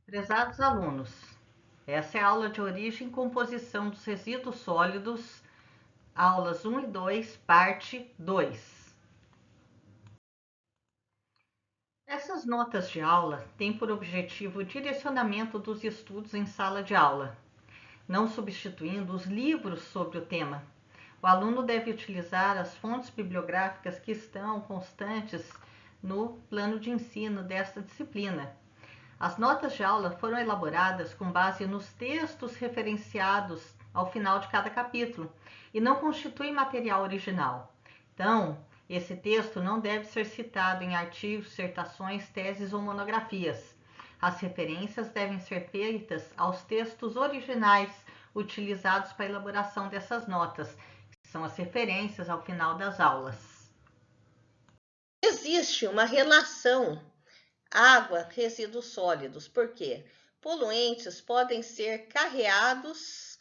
Prezados alunos, essa é a aula de origem e composição dos resíduos sólidos, aulas 1 e 2, parte 2. Essas notas de aula têm por objetivo o direcionamento dos estudos em sala de aula, não substituindo os livros sobre o tema. O aluno deve utilizar as fontes bibliográficas que estão constantes no plano de ensino desta disciplina. As notas de aula foram elaboradas com base nos textos referenciados ao final de cada capítulo e não constituem material original. Então, esse texto não deve ser citado em artigos, dissertações, teses ou monografias. As referências devem ser feitas aos textos originais utilizados para a elaboração dessas notas, que são as referências ao final das aulas. Existe uma relação água, resíduos sólidos. Por quê? Poluentes podem ser carreados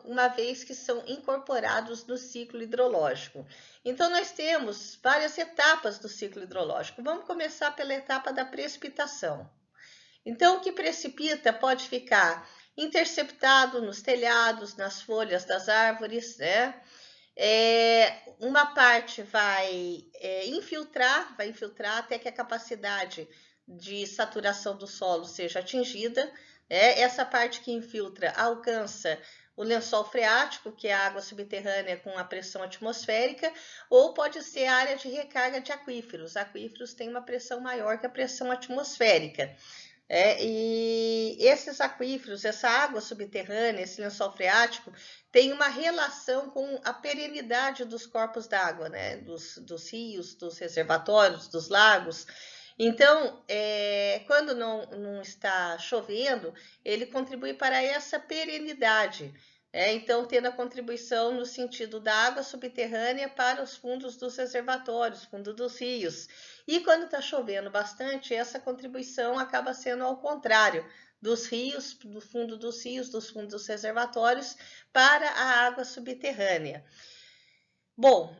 uma vez que são incorporados no ciclo hidrológico. Então, nós temos várias etapas do ciclo hidrológico. Vamos começar pela etapa da precipitação. Então, o que precipita pode ficar interceptado nos telhados, nas folhas das árvores, né? Uma parte vai infiltrar até que a capacidade de saturação do solo seja atingida. Essa parte que infiltra alcança o lençol freático, que é a água subterrânea com a pressão atmosférica, ou pode ser a área de recarga de aquíferos. Aquíferos têm uma pressão maior que a pressão atmosférica. E esses aquíferos, essa água subterrânea, esse lençol freático, tem uma relação com a perenidade dos corpos d'água, né? Dos rios, dos reservatórios, dos lagos. Então, quando não está chovendo, ele contribui para essa perenidade. Então, tendo a contribuição no sentido da água subterrânea para os fundos dos reservatórios, fundo dos rios. E quando está chovendo bastante, essa contribuição acaba sendo ao contrário, dos rios, do fundo dos rios, dos fundos dos reservatórios, para a água subterrânea. Bom,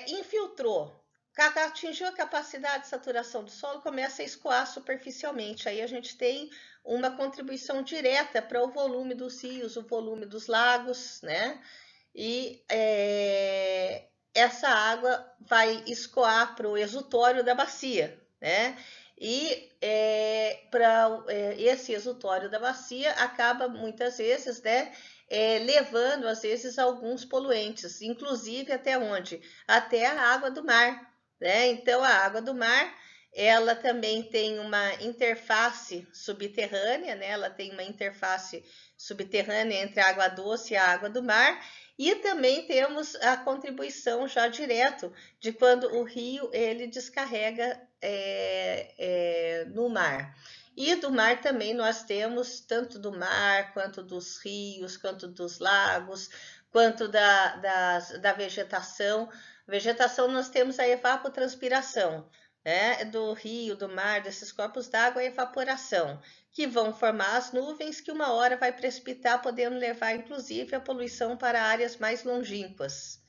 infiltrou, atingiu a capacidade de saturação do solo, começa a escoar superficialmente. Aí a gente tem uma contribuição direta para o volume dos rios, o volume dos lagos, né? E essa água vai escoar para o exutório da bacia, né? E para esse exutório da bacia acaba muitas vezes, né? Levando às vezes alguns poluentes, inclusive até onde? Até a água do mar, né? Então a água do mar ela também tem uma interface subterrânea, né? Ela tem uma interface subterrânea entre a água doce e a água do mar. E também temos a contribuição já direto de quando o rio ele descarrega no mar. E do mar também nós temos tanto do mar, quanto dos rios, quanto dos lagos, quanto da vegetação. Vegetação nós temos a evapotranspiração, né? Do rio, do mar, desses corpos d'água, a evaporação, que vão formar as nuvens que uma hora vai precipitar, podendo levar inclusive a poluição para áreas mais longínquas.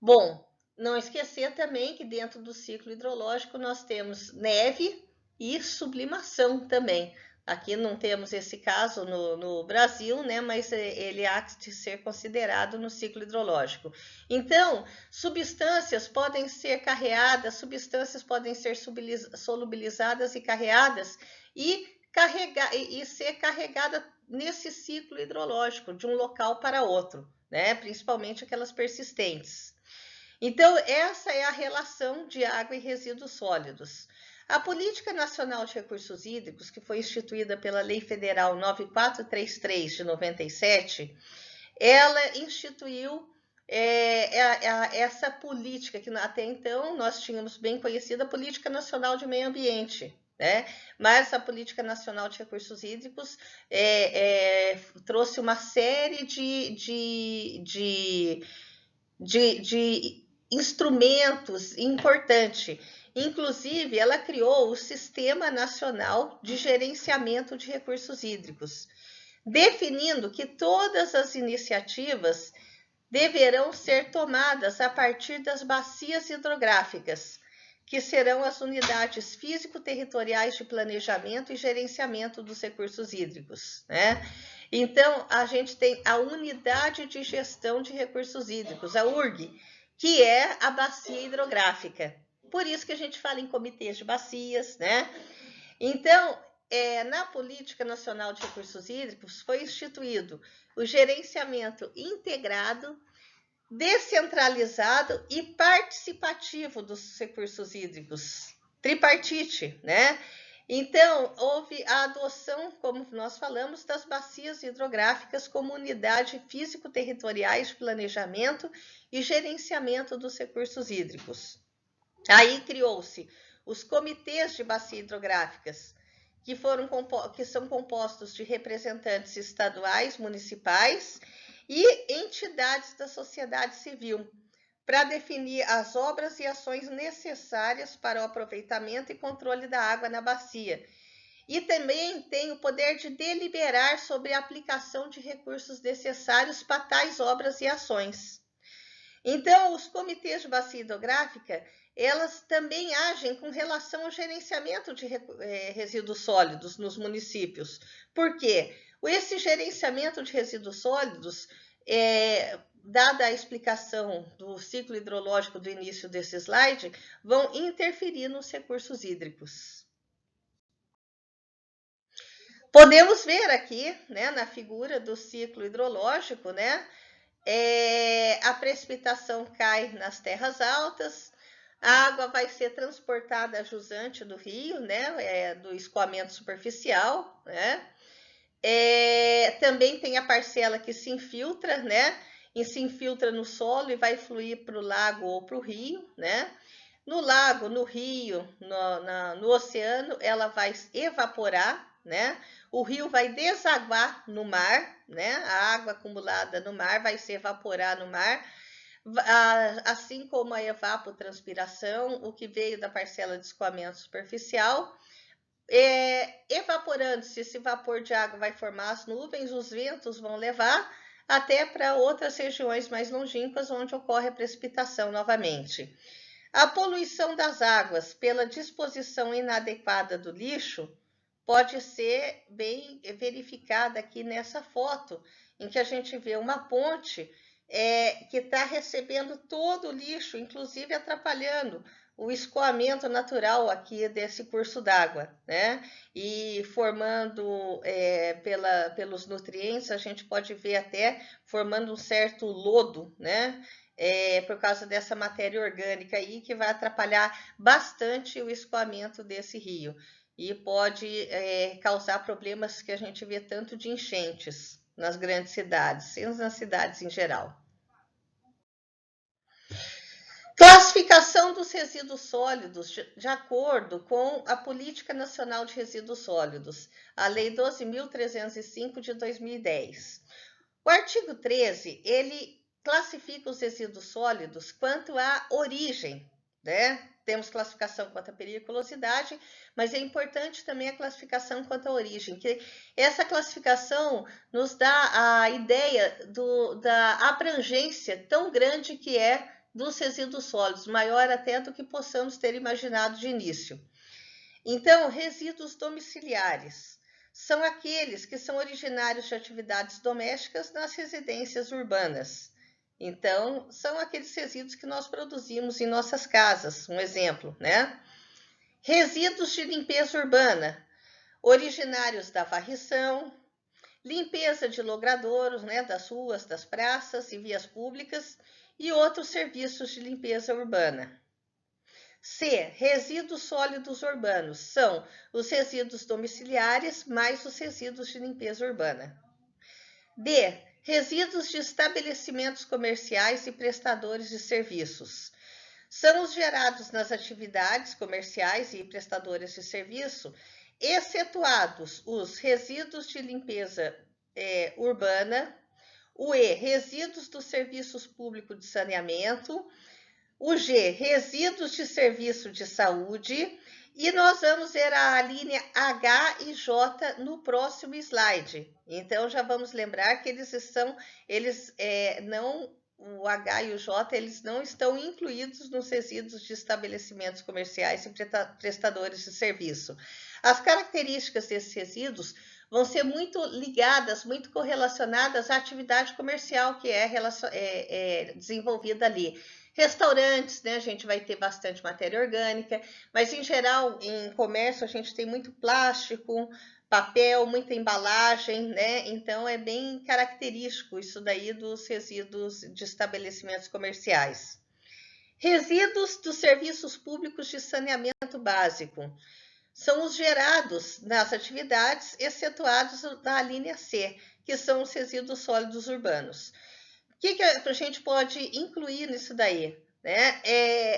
Bom, não esquecer também que dentro do ciclo hidrológico nós temos neve e sublimação também. Aqui não temos esse caso no Brasil, né? Mas ele há de ser considerado no ciclo hidrológico. Então, substâncias podem ser carreadas, substâncias podem ser solubilizadas e carreadas e ser carregada nesse ciclo hidrológico de um local para outro, né? Principalmente aquelas persistentes. Então, essa é a relação de água e resíduos sólidos. A Política Nacional de Recursos Hídricos, que foi instituída pela Lei Federal 9433 de 97, ela instituiu essa política que até então nós tínhamos bem conhecida, a Política Nacional de Meio Ambiente, né? Mas a Política Nacional de Recursos Hídricos trouxe uma série de instrumentos importantes. Inclusive, ela criou o Sistema Nacional de Gerenciamento de Recursos Hídricos, definindo que todas as iniciativas deverão ser tomadas a partir das bacias hidrográficas, que serão as unidades físico-territoriais de planejamento e gerenciamento dos recursos hídricos, né? Então, a gente tem a Unidade de Gestão de Recursos Hídricos, a URG, que é a bacia hidrográfica. Por isso que a gente fala em comitês de bacias, né? Então, na Política Nacional de Recursos Hídricos foi instituído o gerenciamento integrado, descentralizado e participativo dos recursos hídricos, tripartite, né? Então, houve a adoção, como nós falamos, das bacias hidrográficas como unidade físico-territoriais de planejamento e gerenciamento dos recursos hídricos. Aí criou-se os comitês de bacias hidrográficas, que são compostos de representantes estaduais, municipais e entidades da sociedade civil, para definir as obras e ações necessárias para o aproveitamento e controle da água na bacia. E também tem o poder de deliberar sobre a aplicação de recursos necessários para tais obras e ações. Então, os comitês de bacia hidrográfica, elas também agem com relação ao gerenciamento de resíduos sólidos nos municípios. Por quê? Esse gerenciamento de resíduos sólidos, dada a explicação do ciclo hidrológico do início desse slide, vão interferir nos recursos hídricos. Podemos ver aqui, né, na figura do ciclo hidrológico, né, a precipitação cai nas terras altas, a água vai ser transportada jusante do rio, né, do escoamento superficial, né. Também tem a parcela que se infiltra, né, e se infiltra no solo e vai fluir para o lago ou para o rio, né. No lago, no rio, no oceano, ela vai evaporar, né? O rio vai desaguar no mar, né? A água acumulada no mar vai se evaporar no mar, assim como a evapotranspiração, o que veio da parcela de escoamento superficial. Evaporando-se, esse vapor de água vai formar as nuvens, os ventos vão levar até para outras regiões mais longínquas, onde ocorre a precipitação novamente. A poluição das águas pela disposição inadequada do lixo pode ser bem verificada aqui nessa foto, em que a gente vê uma ponte que está recebendo todo o lixo, inclusive atrapalhando o escoamento natural aqui desse curso d'água, né? E formando pelos nutrientes, a gente pode ver até formando um certo lodo, né? Por causa dessa matéria orgânica aí, que vai atrapalhar bastante o escoamento desse rio. E pode causar problemas que a gente vê tanto de enchentes nas grandes cidades, e nas cidades em geral. Classificação dos resíduos sólidos de acordo com a Política Nacional de Resíduos Sólidos, a Lei 12.305 de 2010. O artigo 13, ele classifica os resíduos sólidos quanto à origem, né? Temos classificação quanto à periculosidade, mas é importante também a classificação quanto à origem, que essa classificação nos dá a ideia da abrangência tão grande que é dos resíduos sólidos, maior até do que possamos ter imaginado de início. Então, resíduos domiciliares são aqueles que são originários de atividades domésticas nas residências urbanas. Então, são aqueles resíduos que nós produzimos em nossas casas, um exemplo, né? Resíduos de limpeza urbana, originários da varrição, limpeza de logradouros, né, das ruas, das praças e vias públicas e outros serviços de limpeza urbana. C. Resíduos sólidos urbanos são os resíduos domiciliares mais os resíduos de limpeza urbana. D. Resíduos de estabelecimentos comerciais e prestadores de serviços. São os gerados nas atividades comerciais e prestadores de serviço, excetuados os resíduos de limpeza urbana, o E, resíduos dos serviços públicos de saneamento, o G, resíduos de serviço de saúde, e nós vamos ver a linha H e J no próximo slide. Então, já vamos lembrar que eles não o H e o J, eles não estão incluídos nos resíduos de estabelecimentos comerciais e prestadores de serviço. As características desses resíduos vão ser muito ligadas, muito correlacionadas à atividade comercial que é desenvolvida ali. Restaurantes, né, a gente vai ter bastante matéria orgânica, mas em geral, em comércio, a gente tem muito plástico, papel, muita embalagem, né? Então é bem característico isso daí dos resíduos de estabelecimentos comerciais. Resíduos dos serviços públicos de saneamento básico são os gerados nas atividades, excetuados da linha C, que são os resíduos sólidos urbanos. O que a gente pode incluir nisso daí? Né?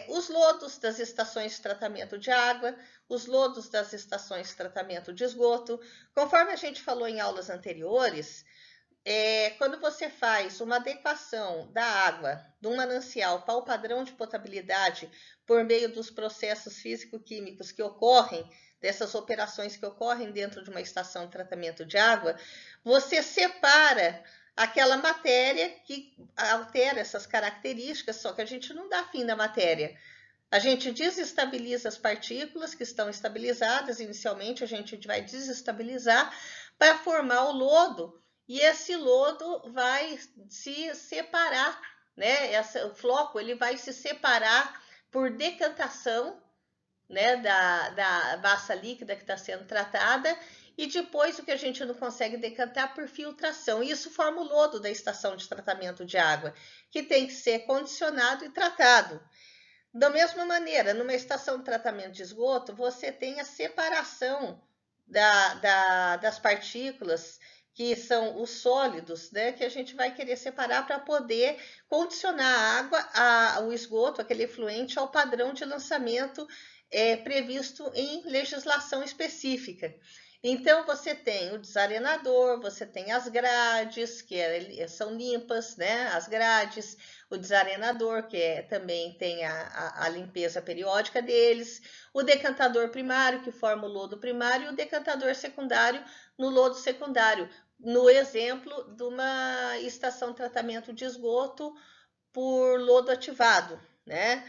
Os lodos das estações de tratamento de água, os lodos das estações de tratamento de esgoto. Conforme a gente falou em aulas anteriores, quando você faz uma adequação da água de um manancial para o padrão de potabilidade por meio dos processos físico-químicos que ocorrem, dessas operações que ocorrem dentro de uma estação de tratamento de água, você separa aquela matéria que altera essas características, só que a gente não dá fim na matéria. A gente desestabiliza as partículas que estão estabilizadas, inicialmente a gente vai desestabilizar para formar o lodo, e esse lodo vai se separar, né? O floco ele vai se separar por decantação, né, da massa líquida que está sendo tratada, e depois o que a gente não consegue decantar por filtração. Isso forma o lodo da estação de tratamento de água, que tem que ser condicionado e tratado. Da mesma maneira, numa estação de tratamento de esgoto, você tem a separação das partículas, que são os sólidos, né, que a gente vai querer separar para poder condicionar a água, o esgoto, aquele efluente, ao padrão de lançamento previsto em legislação específica. Então, você tem o desarenador, você tem as grades, que são limpas, né? As grades, o desarenador, que também tem a limpeza periódica deles, o decantador primário, que forma o lodo primário, e o decantador secundário no lodo secundário. No exemplo de uma estação de tratamento de esgoto por lodo ativado, né?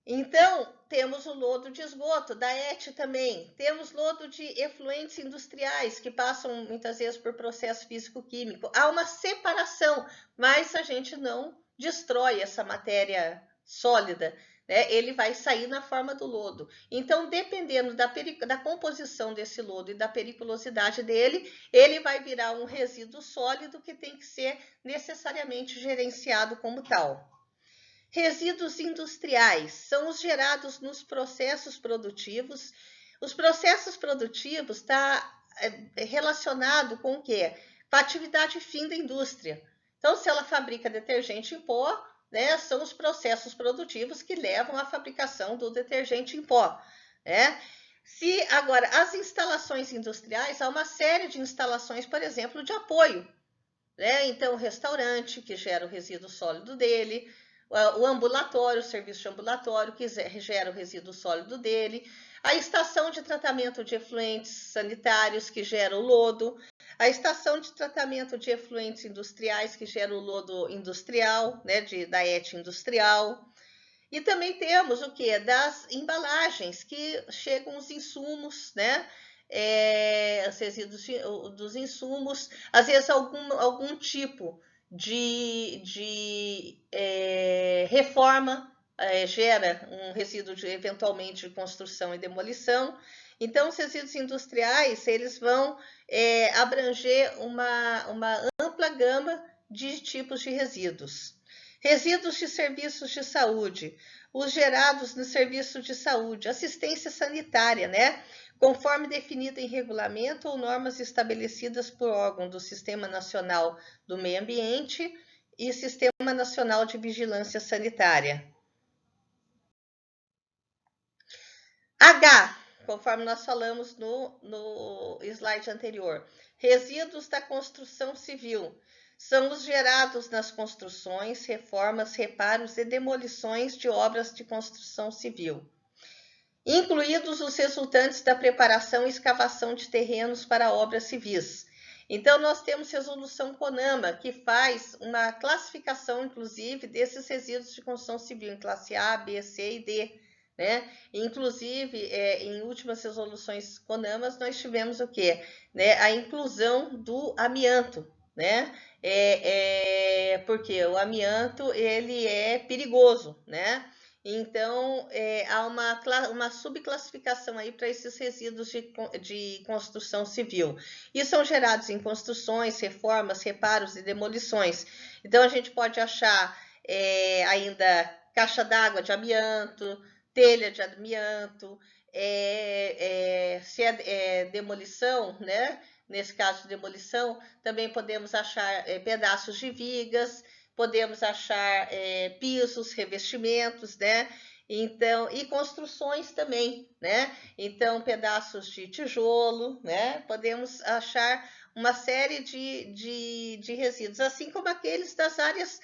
Então, temos o lodo de esgoto, da ET também. Temos lodo de efluentes industriais, que passam muitas vezes por processo físico-químico. Há uma separação, mas a gente não destrói essa matéria sólida, né? Ele vai sair na forma do lodo. Então, dependendo da composição desse lodo e da periculosidade dele, ele vai virar um resíduo sólido que tem que ser necessariamente gerenciado como tal. Resíduos industriais são os gerados nos processos produtivos. Os processos produtivos está relacionado com o quê? Com a atividade fim da indústria. Então, se ela fabrica detergente em pó, né, são os processos produtivos que levam à fabricação do detergente em pó, né? Se agora as instalações industriais, há uma série de instalações, por exemplo, de apoio, né? Então, o restaurante que gera o resíduo sólido dele, o ambulatório, o serviço de ambulatório, que gera o resíduo sólido dele, a estação de tratamento de efluentes sanitários, que gera o lodo, a estação de tratamento de efluentes industriais, que gera o lodo industrial, né, da ET industrial. E também temos o que? Das embalagens, que chegam os insumos, né? Os resíduos dos insumos, às vezes algum tipo de reforma gera um resíduo eventualmente de construção e demolição. Então, os resíduos industriais, eles vão abranger uma ampla gama de tipos de resíduos. Resíduos de serviços de saúde, os gerados no serviço de saúde, assistência sanitária, né? Conforme definido em regulamento ou normas estabelecidas por órgão do Sistema Nacional do Meio Ambiente e Sistema Nacional de Vigilância Sanitária. H, conforme nós falamos no slide anterior, resíduos da construção civil. São os gerados nas construções, reformas, reparos e demolições de obras de construção civil, incluídos os resultantes da preparação e escavação de terrenos para obras civis. Então, nós temos resolução CONAMA, que faz uma classificação, inclusive, desses resíduos de construção civil em classe A, B, C e D, né? Inclusive, em últimas resoluções CONAMAs, nós tivemos o quê? Né? A inclusão do amianto, né? Porque o amianto, ele é perigoso, né? Então, há uma subclassificação aí para esses resíduos de construção civil. E são gerados em construções, reformas, reparos e demolições. Então, a gente pode achar ainda caixa d'água de amianto, telha de amianto, se é demolição, né? Nesse caso de demolição, também podemos achar pedaços de vigas, podemos achar pisos, revestimentos, né? Então, e construções também, né? Então, pedaços de tijolo, né? Podemos achar uma série de resíduos, assim como aqueles das áreas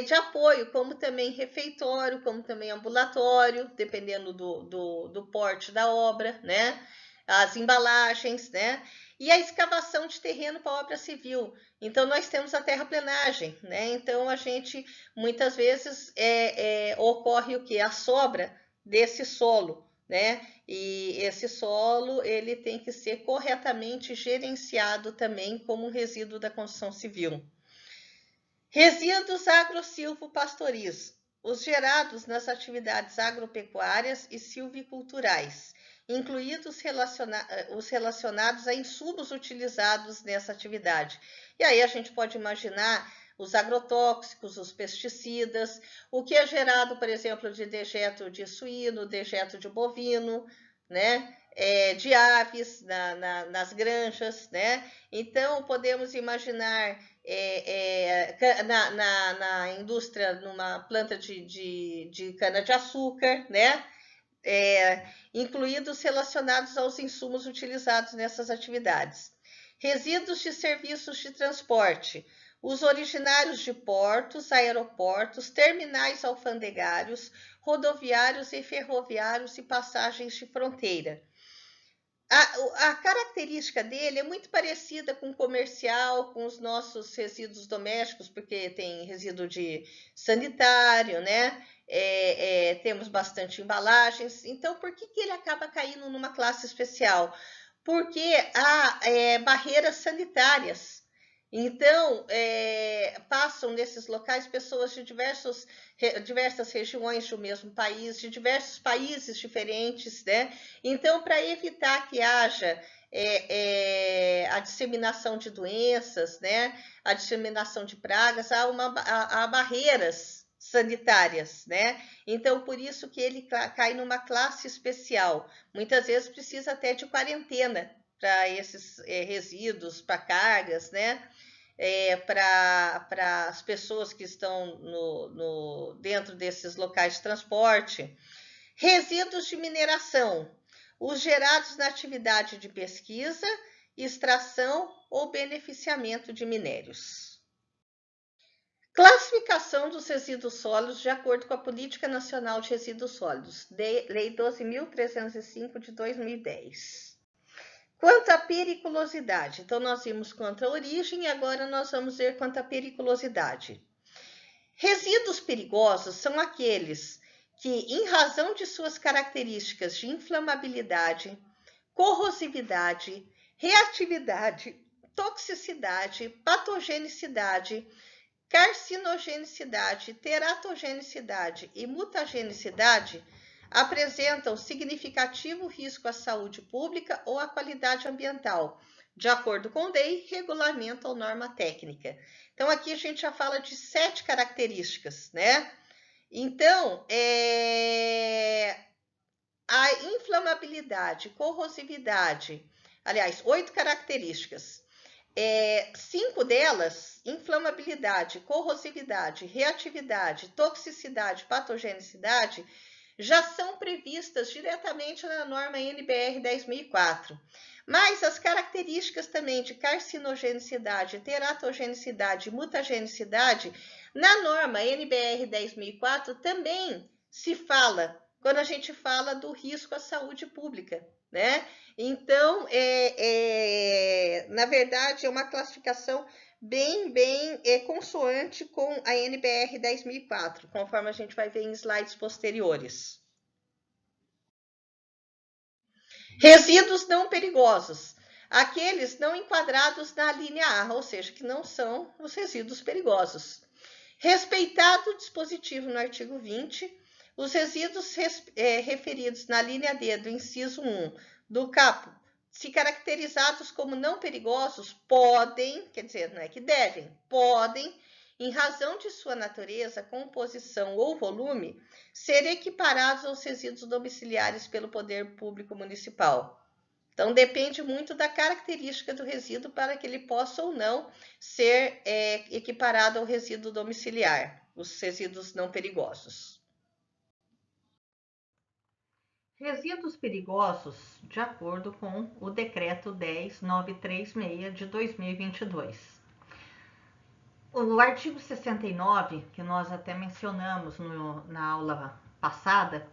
de apoio, como também refeitório, como também ambulatório, dependendo do porte da obra, né? As embalagens, né? E a escavação de terreno para obra civil. Então, nós temos a terraplenagem, né? Então, a gente, muitas vezes, ocorre o quê? A sobra desse solo, né? E esse solo, ele tem que ser corretamente gerenciado também como um resíduo da construção civil. Resíduos agro-silvo-pastoris, os gerados nas atividades agropecuárias e silviculturais, incluídos os relacionados a insumos utilizados nessa atividade. E aí a gente pode imaginar os agrotóxicos, os pesticidas, o que é gerado, por exemplo, de dejeto de suíno, dejeto de bovino, né? De aves nas granjas, né? Então, podemos imaginar na indústria, numa planta de cana-de-açúcar, né? Incluídos relacionados aos insumos utilizados nessas atividades. Resíduos de serviços de transporte, os originários de portos, aeroportos, terminais alfandegários, rodoviários e ferroviários e passagens de fronteira. A característica dele é muito parecida com o comercial, com os nossos resíduos domésticos, porque tem resíduo de sanitário, né? Temos bastante embalagens. Então, por que ele acaba caindo numa classe especial? Porque há barreiras sanitárias. Então, passam nesses locais pessoas de diversas regiões do mesmo país, de diversos países diferentes, né? Então, para evitar que haja a disseminação de doenças, né? A disseminação de pragas, há barreiras sanitárias, né? Então, por isso que ele cai numa classe especial. Muitas vezes precisa até de quarentena para esses resíduos, para cargas, né? Para as pessoas que estão dentro desses locais de transporte. Resíduos de mineração, os gerados na atividade de pesquisa, extração ou beneficiamento de minérios. Classificação dos resíduos sólidos de acordo com a Política Nacional de Resíduos Sólidos, Lei 12.305 de 2010. Quanto à periculosidade, então nós vimos quanto à origem e agora nós vamos ver quanto à periculosidade. Resíduos perigosos são aqueles que, em razão de suas características de inflamabilidade, corrosividade, reatividade, toxicidade, patogenicidade, carcinogenicidade, teratogenicidade e mutagenicidade, apresentam significativo risco à saúde pública ou à qualidade ambiental, de acordo com lei, regulamento ou norma técnica. Então, aqui a gente já fala de 7 características, né? Então, a inflamabilidade, corrosividade, aliás, 8 características. 5 delas, inflamabilidade, corrosividade, reatividade, toxicidade, patogenicidade, já são previstas diretamente na norma NBR 10.004. Mas as características também de carcinogenicidade, teratogenicidade e mutagenicidade, na norma NBR 10.004 também se fala, quando a gente fala do risco à saúde pública, né? Então, na verdade, é uma classificação bem consoante com a NBR 10.004, conforme a gente vai ver em slides posteriores. Resíduos não perigosos. Aqueles não enquadrados na linha A, ou seja, que não são os resíduos perigosos. Respeitado o dispositivo no artigo 20, os resíduos referidos na linha D do inciso 1 do caput, se caracterizados como não perigosos, podem, quer dizer, não é que devem, podem, em razão de sua natureza, composição ou volume, ser equiparados aos resíduos domiciliares pelo poder público municipal. Então, depende muito da característica do resíduo para que ele possa ou não ser equiparado ao resíduo domiciliar, os resíduos não perigosos. Resíduos perigosos, de acordo com o Decreto 10.936 de 2022. O artigo 69, que nós até mencionamos na aula passada,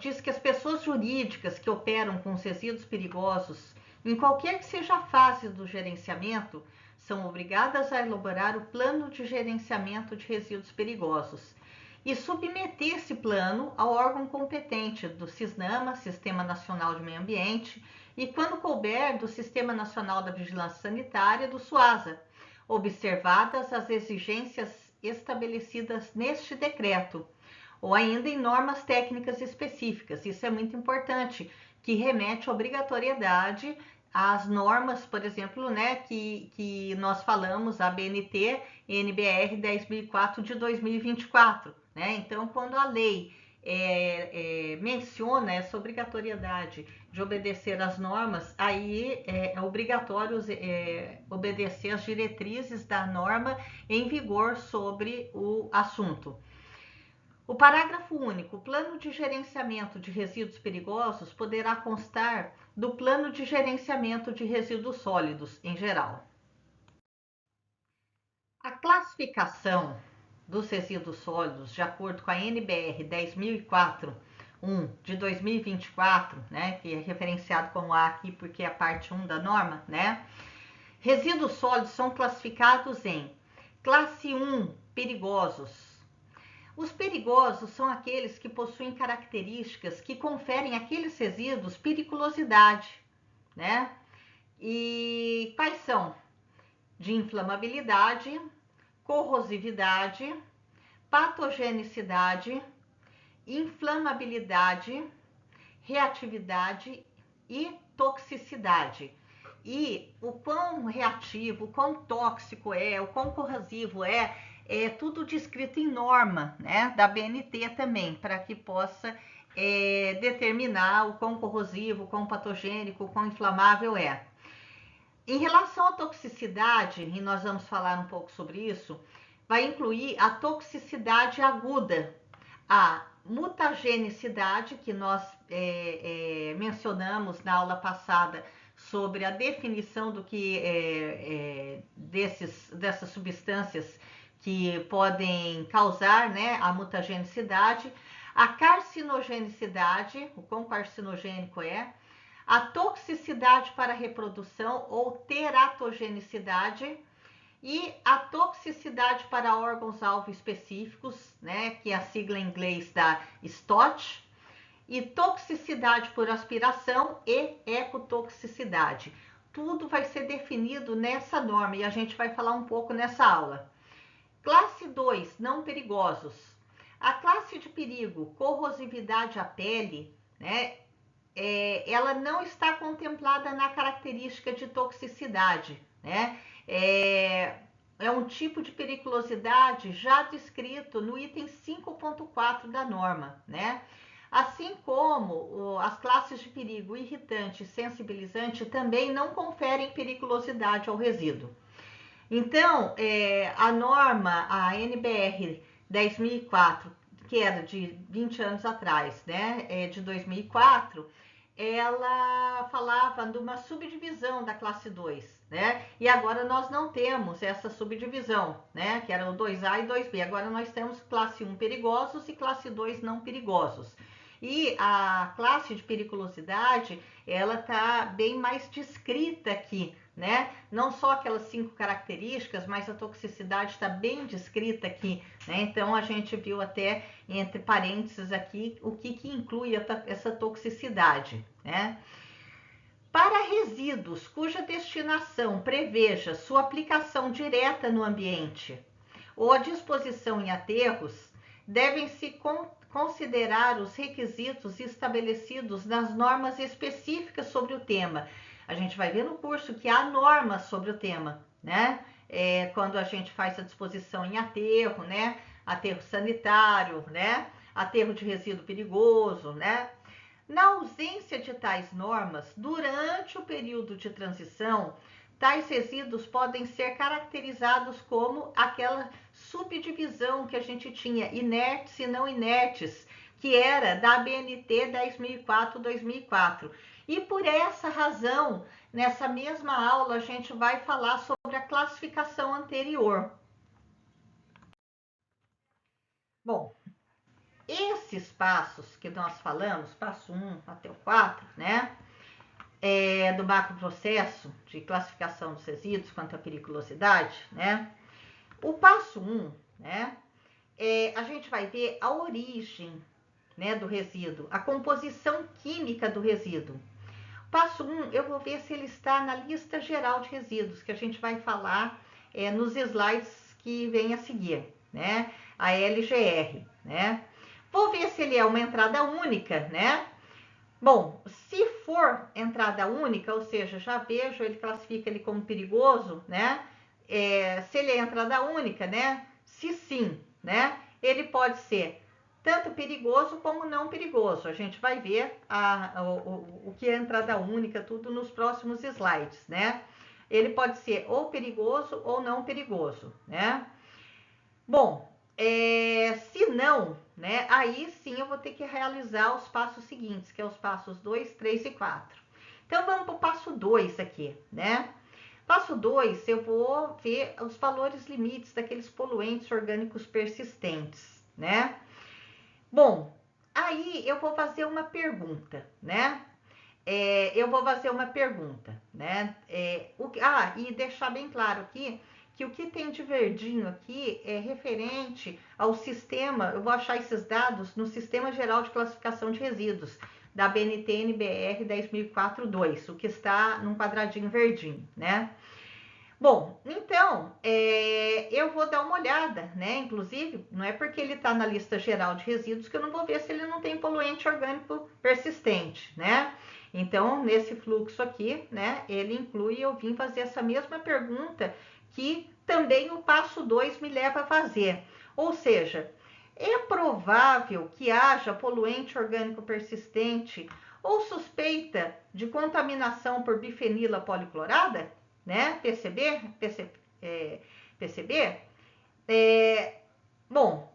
diz que as pessoas jurídicas que operam com os resíduos perigosos, em qualquer que seja a fase do gerenciamento, são obrigadas a elaborar o plano de gerenciamento de resíduos perigosos e submeter esse plano ao órgão competente do SISNAMA, Sistema Nacional de Meio Ambiente, e, quando couber, do Sistema Nacional da Vigilância Sanitária, do SUASA, observadas as exigências estabelecidas neste decreto, ou ainda em normas técnicas específicas. Isso é muito importante, que remete à obrigatoriedade às normas, por exemplo, né, que nós falamos, a BNT NBR 10.004 de 2024. Né? Então, quando a lei menciona essa obrigatoriedade de obedecer às normas, aí é obrigatório obedecer às diretrizes da norma em vigor sobre o assunto. O parágrafo único. O plano de gerenciamento de resíduos perigosos poderá constar do plano de gerenciamento de resíduos sólidos em geral. A classificação dos resíduos sólidos, de acordo com a NBR 10.004, de 2024, né, que é referenciado como A aqui porque é a parte 1 da norma, né? Resíduos sólidos são classificados em classe 1, perigosos. Os perigosos são aqueles que possuem características que conferem àqueles resíduos periculosidade, né? E quais são? De inflamabilidade, corrosividade, patogenicidade, inflamabilidade, reatividade e toxicidade. E o quão reativo, o quão tóxico o quão corrosivo é tudo descrito em norma, né, da BNT também, para que possa determinar o quão corrosivo, o quão patogênico, o quão inflamável é. Em relação à toxicidade, e nós vamos falar um pouco sobre isso, vai incluir a toxicidade aguda, a mutagenicidade, que nós mencionamos na aula passada sobre a definição do que dessas substâncias que podem causar, né, a mutagenicidade, a carcinogenicidade, o quão carcinogênico a toxicidade para a reprodução ou teratogenicidade e a toxicidade para órgãos-alvo específicos, né, que é a sigla em inglês da STOT, e toxicidade por aspiração e ecotoxicidade. Tudo vai ser definido nessa norma e a gente vai falar um pouco nessa aula. Classe 2, não perigosos. A classe de perigo, corrosividade à pele, né, ela não está contemplada na característica de toxicidade, né? É um tipo de periculosidade já descrito no item 5.4 da norma, né? Assim como as classes de perigo irritante e sensibilizante também não conferem periculosidade ao resíduo. Então, a norma, a NBR 10.004, que era de 20 anos atrás, né, de 2004, ela falava de uma subdivisão da classe 2, né? E agora nós não temos essa subdivisão, né? Que era o 2A e 2B. Agora nós temos classe 1 perigosos e classe 2 não perigosos. E a classe de periculosidade, ela está bem mais descrita aqui, né? Não só aquelas 5 características, mas a toxicidade está bem descrita aqui, né? Então a gente viu até entre parênteses aqui o que inclui essa toxicidade, né? Para resíduos cuja destinação preveja sua aplicação direta no ambiente ou a disposição em aterros, devem-se considerar os requisitos estabelecidos nas normas específicas sobre o tema. A gente vai ver no curso que há normas sobre o tema, né? Quando a gente faz a disposição em aterro, né? Aterro sanitário, né? Aterro de resíduo perigoso, né? Na ausência de tais normas, durante o período de transição, tais resíduos podem ser caracterizados como aquela subdivisão que a gente tinha, inertes e não inertes, que era da ABNT 10.004/2004. E por essa razão, nessa mesma aula, a gente vai falar sobre a classificação anterior. Bom, esses passos que nós falamos, passo 1 até o 4, né? Do macroprocesso de classificação dos resíduos quanto à periculosidade, né? O passo 1, né? A gente vai ver a origem, né, do resíduo, a composição química do resíduo. Passo 1, eu vou ver se ele está na lista geral de resíduos, que a gente vai falar nos slides que vem a seguir, né? A LGR, né? Vou ver se ele é uma entrada única, né? Bom, se for entrada única, ou seja, já vejo, ele classifica ele como perigoso, né? Se ele é entrada única, né? Se sim, né? Ele pode ser tanto perigoso como não perigoso. A gente vai ver o que é entrada única, tudo nos próximos slides, né? Ele pode ser ou perigoso ou não perigoso, né? Bom, se não, né, aí sim eu vou ter que realizar os passos seguintes, que é os passos 2, 3 e 4. Então, vamos para o passo 2 aqui, né? Passo 2, eu vou ver os valores limites daqueles poluentes orgânicos persistentes, né? Bom, aí eu vou fazer uma pergunta, né? Eu vou fazer uma pergunta, né? E deixar bem claro aqui que o que tem de verdinho aqui é referente ao sistema, eu vou achar esses dados no Sistema Geral de Classificação de Resíduos, da BNT-NBR 10.004/2, o que está num quadradinho verdinho, né? Bom, então, eu vou dar uma olhada, né? Inclusive, não é porque ele está na lista geral de resíduos que eu não vou ver se ele não tem poluente orgânico persistente, né? Então, nesse fluxo aqui, né, ele inclui, eu vim fazer essa mesma pergunta que também o passo 2 me leva a fazer. Ou seja, é provável que haja poluente orgânico persistente ou suspeita de contaminação por bifenila policlorada, né? PCB? Bom,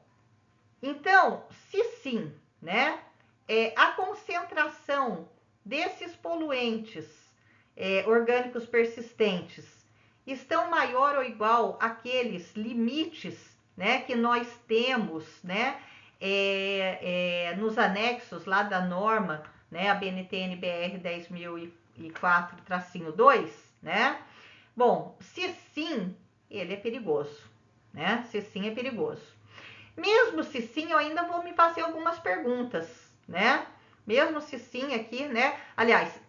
então, se sim, né? A concentração desses poluentes orgânicos persistentes estão maior ou igual àqueles limites, né, que nós temos, né, nos anexos lá da norma, né, a BNT-NBR 10.004/2, né? Bom, se sim, ele é perigoso, né? Se sim, é perigoso. Mesmo se sim, eu ainda vou me fazer algumas perguntas, né? Mesmo se sim aqui, né? Aliás,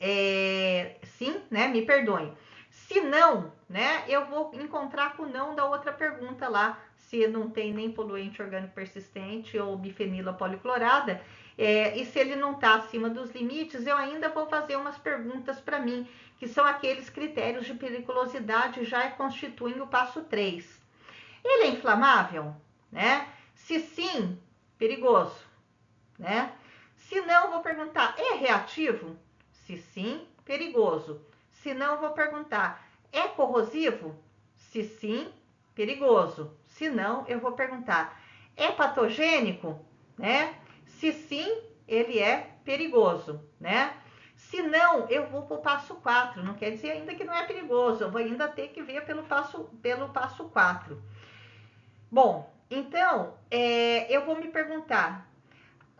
sim, né? Me perdoem. Se não, né? Eu vou encontrar com o não da outra pergunta lá, se não tem nem poluente orgânico persistente ou bifenila policlorada, e se ele não está acima dos limites, eu ainda vou fazer umas perguntas para mim, que são aqueles critérios de periculosidade já constituem o passo 3. Ele é inflamável, né? Se sim, perigoso, né? Se não, vou perguntar, é reativo? Se sim, perigoso. Se não, vou perguntar, é corrosivo? Se sim, perigoso. Se não, eu vou perguntar, é patogênico? Né? Se sim, ele é perigoso, né? Se não, eu vou para o passo 4. Não quer dizer ainda que não é perigoso. Eu vou ainda ter que ver pelo passo 4. Bom, então, eu vou me perguntar,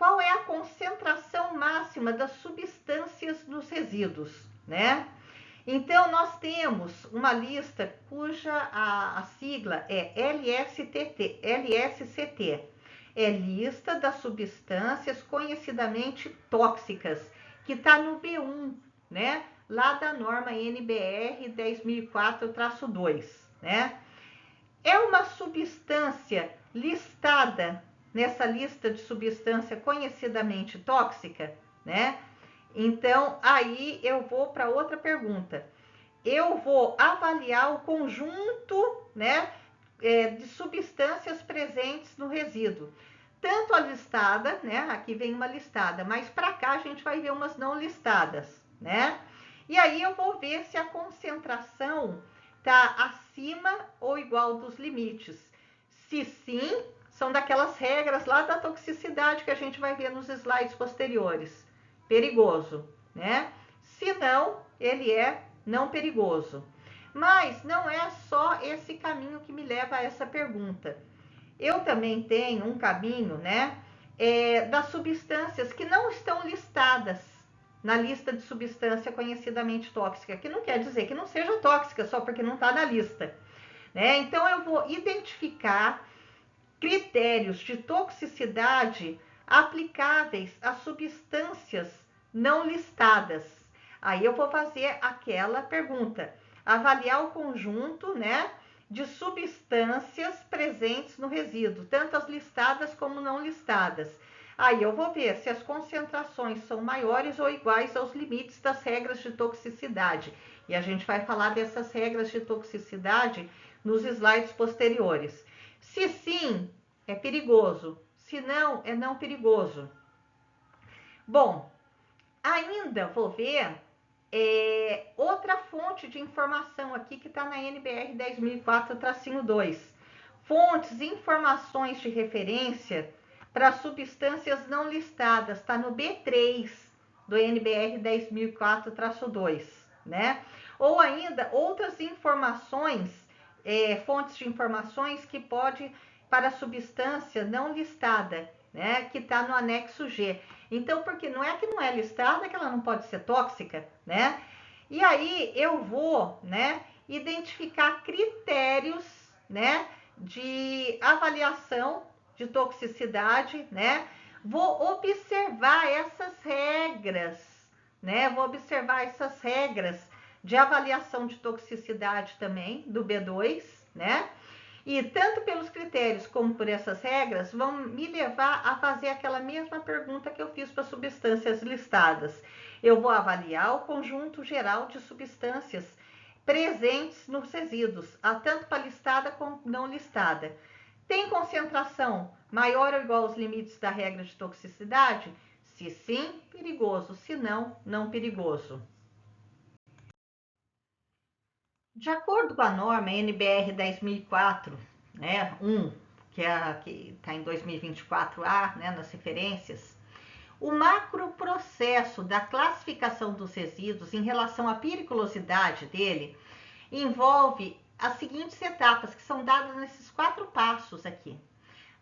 qual é a concentração máxima das substâncias nos resíduos, né? Então, nós temos uma lista cuja a sigla é LSCT, é Lista das Substâncias Conhecidamente Tóxicas, que está no B1, né? Lá da norma NBR 10.004-2, né? É uma substância listada nessa lista de substância conhecidamente tóxica, né? Então, aí eu vou para outra pergunta. Eu vou avaliar o conjunto, né, de substâncias presentes no resíduo. Tanto a listada, né, aqui vem uma listada, mas para cá a gente vai ver umas não listadas, né? E aí eu vou ver se a concentração está acima ou igual dos limites. Se sim, são daquelas regras lá da toxicidade que a gente vai ver nos slides posteriores. Perigoso, né? Se não, ele é não perigoso. Mas não é só esse caminho que me leva a essa pergunta. Eu também tenho um caminho, né, das substâncias que não estão listadas na lista de substância conhecidamente tóxica, que não quer dizer que não seja tóxica só porque não está na lista, né? Então eu vou identificar critérios de toxicidade aplicáveis a substâncias não listadas. Aí eu vou fazer aquela pergunta, avaliar o conjunto, né, de substâncias presentes no resíduo, tanto as listadas como não listadas. Aí eu vou ver se as concentrações são maiores ou iguais aos limites das regras de toxicidade. E a gente vai falar dessas regras de toxicidade nos slides posteriores. Se sim, é perigoso. Se não, é não perigoso. Bom, ainda vou ver outra fonte de informação aqui que está na NBR 10.004-2. Fontes e informações de referência para substâncias não listadas. Está no B3 do NBR 10.004-2, né? Ou ainda outras informações, fontes de informações que pode para substância não listada, né? Que está no anexo G. Então, porque não é que não é listada que ela não pode ser tóxica, né? E aí eu vou, né, identificar critérios, né, de avaliação de toxicidade, né? Vou observar essas regras, né? Vou observar essas regras de avaliação de toxicidade também do B2, né? E tanto pelos critérios como por essas regras vão me levar a fazer aquela mesma pergunta que eu fiz para substâncias listadas. Eu vou avaliar o conjunto geral de substâncias presentes nos resíduos, tanto para listada como não listada. Tem concentração maior ou igual aos limites da regra de toxicidade? Se sim, perigoso. Se não, não perigoso. De acordo com a norma NBR 10.004, né, 1, que está em 2024A, né, nas referências, o macroprocesso da classificação dos resíduos em relação à periculosidade dele envolve as seguintes etapas, que são dadas nesses 4 passos aqui.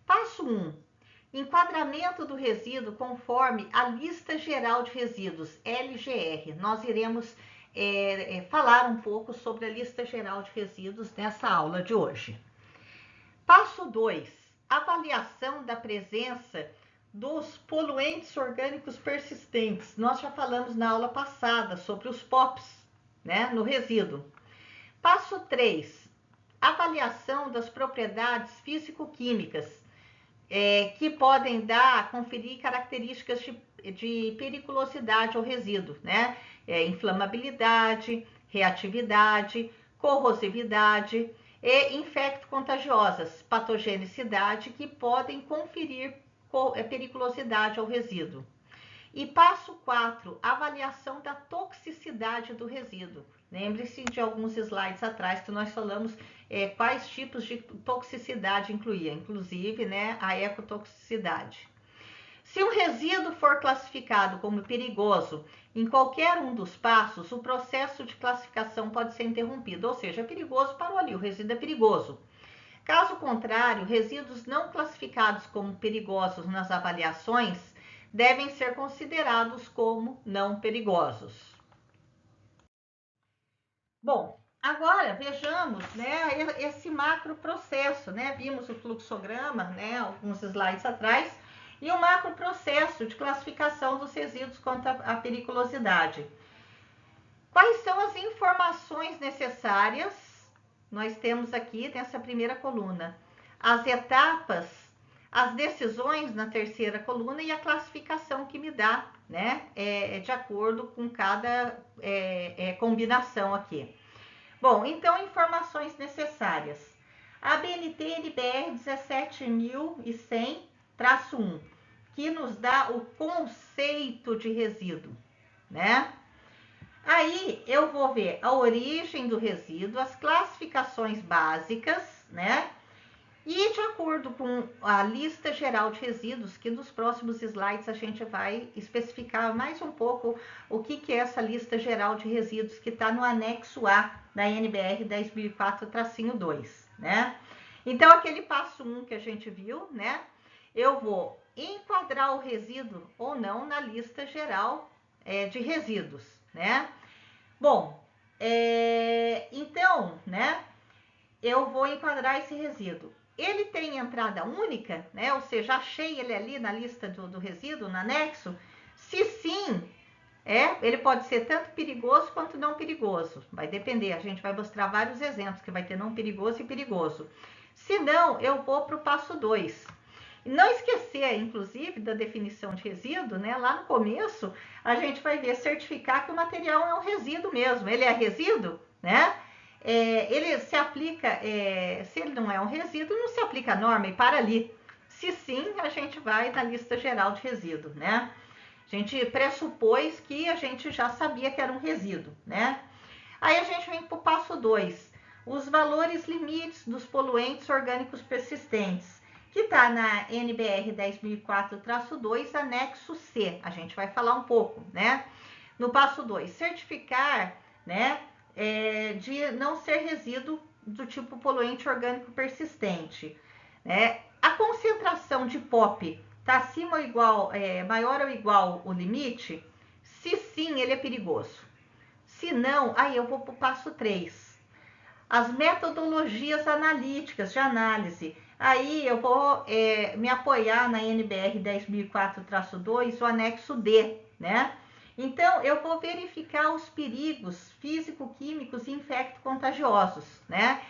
Passo 1, enquadramento do resíduo conforme a Lista Geral de Resíduos, LGR. Nós iremos falar um pouco sobre a Lista Geral de Resíduos nessa aula de hoje. Passo 2, avaliação da presença dos poluentes orgânicos persistentes. Nós já falamos na aula passada sobre os POPs, né, no resíduo. Passo 3, avaliação das propriedades físico-químicas, que podem conferir características de periculosidade ao resíduo, né? Inflamabilidade, reatividade, corrosividade e infecto-contagiosas, patogenicidade, que podem conferir periculosidade ao resíduo. E passo 4, avaliação da toxicidade do resíduo. Lembre-se de alguns slides atrás que nós falamos quais tipos de toxicidade incluía, inclusive, né, a ecotoxicidade. Se um resíduo for classificado como perigoso em qualquer um dos passos, o processo de classificação pode ser interrompido, ou seja, é perigoso, parou ali, o resíduo é perigoso. Caso contrário, resíduos não classificados como perigosos nas avaliações devem ser considerados como não perigosos. Bom, agora vejamos, né, esse macroprocesso, né? Vimos o fluxograma, né, alguns slides atrás, e o macroprocesso de classificação dos resíduos quanto à periculosidade. Quais são as informações necessárias? Nós temos aqui nessa primeira coluna as etapas, as decisões na terceira coluna e a classificação que me dá, né, de acordo com cada combinação aqui. Bom, então, informações necessárias. A BNT NBR 17100-1, que nos dá o conceito de resíduo, né? Aí eu vou ver a origem do resíduo, as classificações básicas, né? E de acordo com a lista geral de resíduos, que nos próximos slides a gente vai especificar mais um pouco o que é essa lista geral de resíduos que está no anexo A da NBR 10.004-2, né? Então, aquele passo 1 que a gente viu, né? Eu vou enquadrar o resíduo ou não na lista geral de resíduos, né? Bom, então, né? Eu vou enquadrar esse resíduo. Ele tem entrada única, né? Ou seja, achei ele ali na lista do resíduo, no anexo? Se sim, ele pode ser tanto perigoso quanto não perigoso. Vai depender, a gente vai mostrar vários exemplos que vai ter não perigoso e perigoso. Se não, eu vou para o passo 2. Não esquecer, inclusive, da definição de resíduo, né? Lá no começo, a gente vai ver certificar que o material é um resíduo mesmo. Ele é resíduo, né? Ele se aplica, se ele não é um resíduo, não se aplica a norma e para ali. Se sim, a gente vai na lista geral de resíduo, né? A gente pressupôs que a gente já sabia que era um resíduo, né? Aí a gente vem para o passo 2, os valores limites dos poluentes orgânicos persistentes, que está na NBR 10.004-2, anexo C. A gente vai falar um pouco, né? No passo 2, certificar, né, de não ser resíduo do tipo poluente orgânico persistente, né? A concentração de POP está acima ou igual, maior ou igual o limite? Se sim, ele é perigoso. Se não, aí eu vou para o passo 3. As metodologias analíticas de análise. Aí eu vou me apoiar na NBR 10.004-2, o anexo D, né? Então, eu vou verificar os perigos físico-químicos e infecto-contagiosos, né?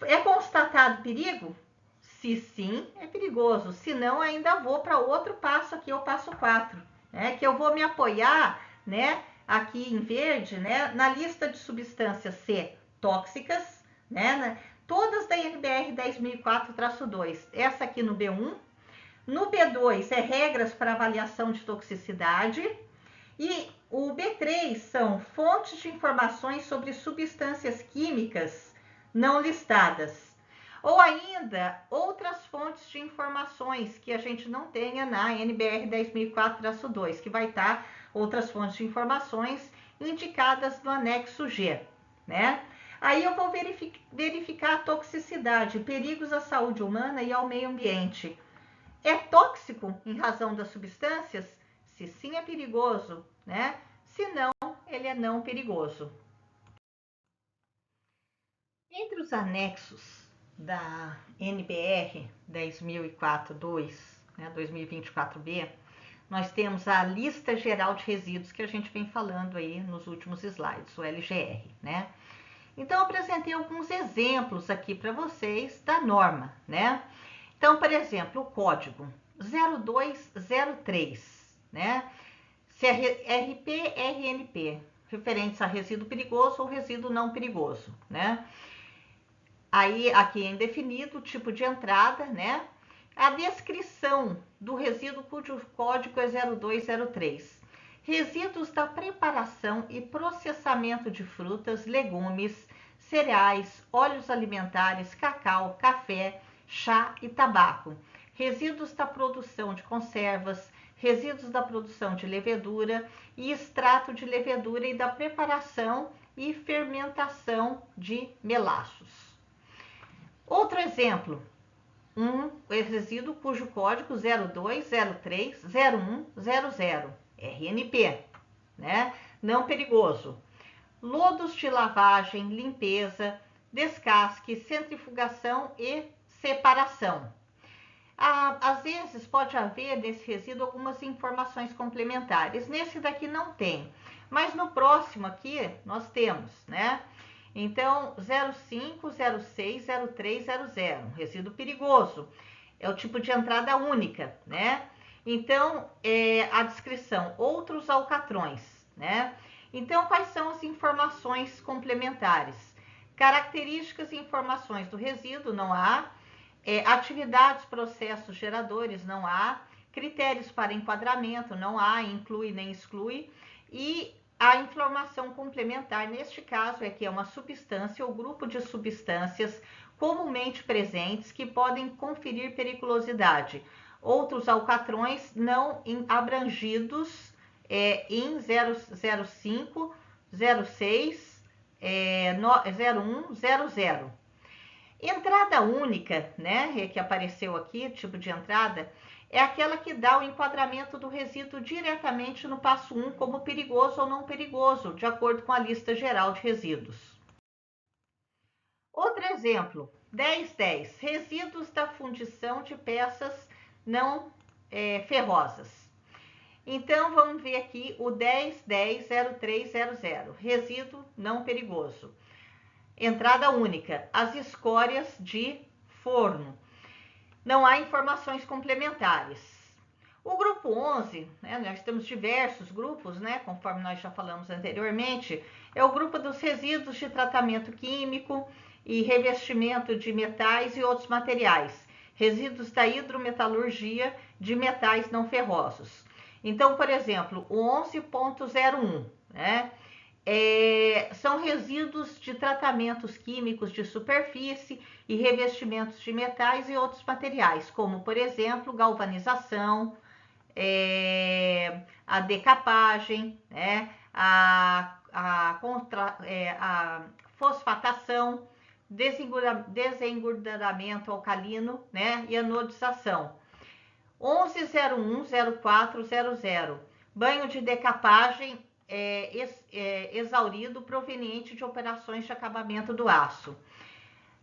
É constatado perigo? Se sim, é perigoso. Se não, ainda vou para outro passo aqui, o passo 4, né? Que eu vou me apoiar, né, aqui em verde, né, na lista de substâncias C tóxicas, né? Todas da NBR 10.004-2. Essa aqui no B1. No B2 é regras para avaliação de toxicidade. E o B3 são fontes de informações sobre substâncias químicas não listadas. Ou ainda, outras fontes de informações que a gente não tenha na NBR 10.004-2, que vai estar outras fontes de informações indicadas no anexo G, né? Aí eu vou verificar a toxicidade, perigos à saúde humana e ao meio ambiente. É tóxico em razão das substâncias? Se sim, é perigoso, né? Se não, ele é não perigoso. Entre os anexos da NBR 10.004-2, né, 2024B, nós temos a lista geral de resíduos que a gente vem falando aí nos últimos slides, o LGR, né? Então, eu apresentei alguns exemplos aqui para vocês da norma, né? Então, por exemplo, o código 0203, né? CRP, RNP, referentes a resíduo perigoso ou resíduo não perigoso, né? Aí, aqui é indefinido o tipo de entrada, né? A descrição do resíduo cujo código é 0203. Resíduos da preparação e processamento de frutas, legumes, cereais, óleos alimentares, cacau, café, chá e tabaco. Resíduos da produção de conservas, resíduos da produção de levedura e extrato de levedura e da preparação e fermentação de melaços. Outro exemplo, um resíduo cujo código 02030100, RNP, né? Não perigoso. Lodos de lavagem, limpeza, descasque, centrifugação e separação. Às vezes pode haver nesse resíduo algumas informações complementares. Nesse daqui não tem, mas no próximo aqui nós temos, né? Então, 05, 06, 03, 00, resíduo perigoso. É o tipo de entrada única, né? Então, a descrição, outros alcatrões, né? Então, quais são as informações complementares? Características e informações do resíduo, não há. Atividades, processos, geradores, não há. Critérios para enquadramento, não há, inclui nem exclui. E a informação complementar, neste caso, é que é uma substância ou grupo de substâncias comumente presentes que podem conferir periculosidade. Outros alcatrões não abrangidos em 005, 06, 01, 00. Entrada única, né, que apareceu aqui, tipo de entrada, é aquela que dá o enquadramento do resíduo diretamente no passo 1 como perigoso ou não perigoso, de acordo com a lista geral de resíduos. Outro exemplo, 1010, resíduos da fundição de peças não ferrosas. Então, vamos ver aqui o 10100300, resíduo não perigoso. Entrada única, as escórias de forno. Não há informações complementares. O grupo 11, né, nós temos diversos grupos, né, conforme nós já falamos anteriormente, é o grupo dos resíduos de tratamento químico e revestimento de metais e outros materiais. Resíduos da hidrometalurgia de metais não ferrosos. Então, por exemplo, o 11.01, né, são resíduos de tratamentos químicos de superfície e revestimentos de metais e outros materiais, como, por exemplo, galvanização, a decapagem, né, a fosfatação, desengorduramento alcalino, né, e anodização. 11.01.04.00, banho de decapagem exaurido proveniente de operações de acabamento do aço.